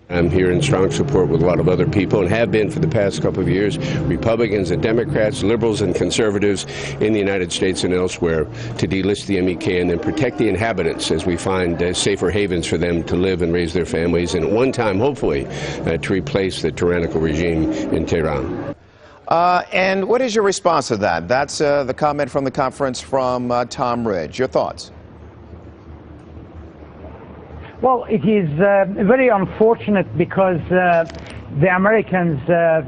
I'm here in strong support with a lot of other people and have been for the past couple of years, Republicans and Democrats, liberals and conservatives in the United States and elsewhere, to delist the MEK and then protect the inhabitants as we find safer havens for them to live and raise their families, and at one time, hopefully, to replace the tyrannical regime in Tehran. And what is your response to that? That's the comment from the conference from Tom Ridge. Your thoughts? Well, it is very unfortunate because the Americans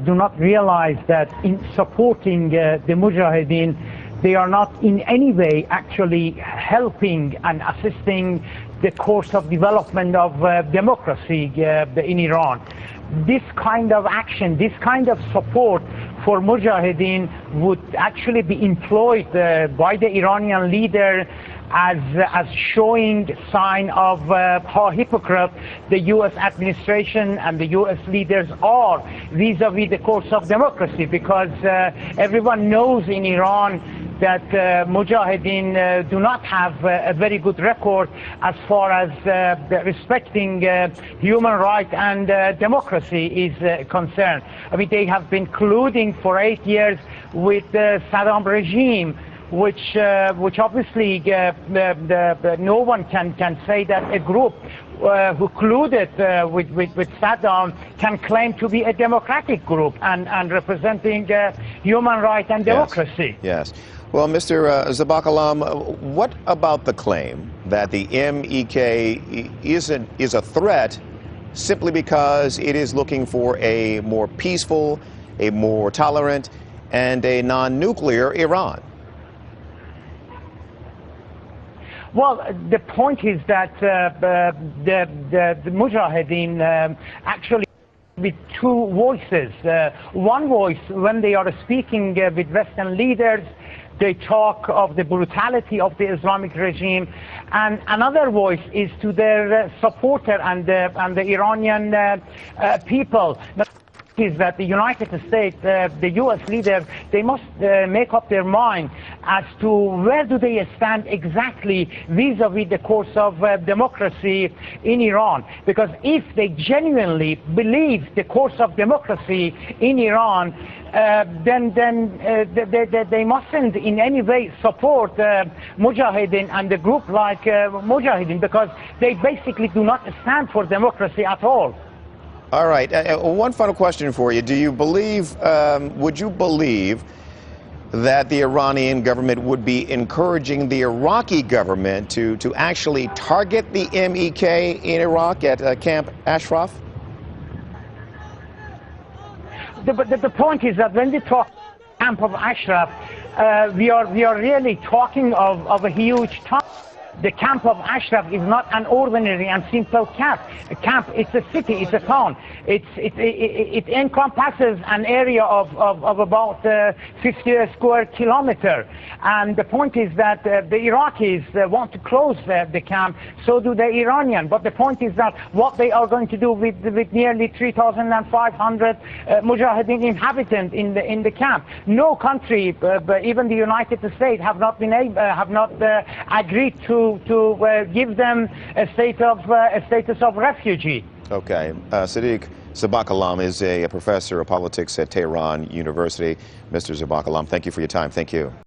do not realize that in supporting the Mujahedin, they are not in any way actually helping and assisting the course of development of democracy in Iran. This kind of action, this kind of support for Mujahedin would actually be employed by the Iranian leader as showing sign of how hypocrite the U.S. administration and the U.S. leaders are vis-a-vis the course of democracy, because everyone knows in Iran that Mujahedin do not have a very good record as far as respecting human rights and democracy is concerned. I mean, they have been colluding for 8 years with the Saddam regime, which obviously no one can say that a group who colluded with Saddam can claim to be a democratic group and representing human rights and democracy. Yes. Well, Mr. Zabakalam, what about the claim that the MEK is a threat simply because it is looking for a more peaceful, a more tolerant, and a non-nuclear Iran? Well, the point is that the Mujahedin actually with two voices. One voice, when they are speaking with Western leaders, they talk of the brutality of the Islamic regime, and another voice is to their supporter and the Iranian people. Is that the United States, the U.S. leaders, they must make up their mind as to where do they stand exactly vis-a-vis the course of democracy in Iran. Because if they genuinely believe the course of democracy in Iran, then they mustn't in any way support Mujahedin and a group like Mujahedin, because they basically do not stand for democracy at all. All right. One final question for you. Do you believe, would you believe that the Iranian government would be encouraging the Iraqi government to actually target the MEK in Iraq at Camp Ashraf? The point is that when we talk Camp of Ashraf, we are really talking of a huge time. The Camp of Ashraf is not an ordinary and simple camp. A camp, it's a city, it's a town. It encompasses an area of about 50 square kilometers. And the point is that the Iraqis want to close the camp, so do the Iranians. But the point is that what they are going to do with nearly 3,500 Mujahedin inhabitants in the camp. No country, even the United States, have not agreed to give them a status of refugee. Okay. Sadiq Zabakalam is a professor of politics at Tehran University. Mr. Zabakalam, thank you for your time. Thank you.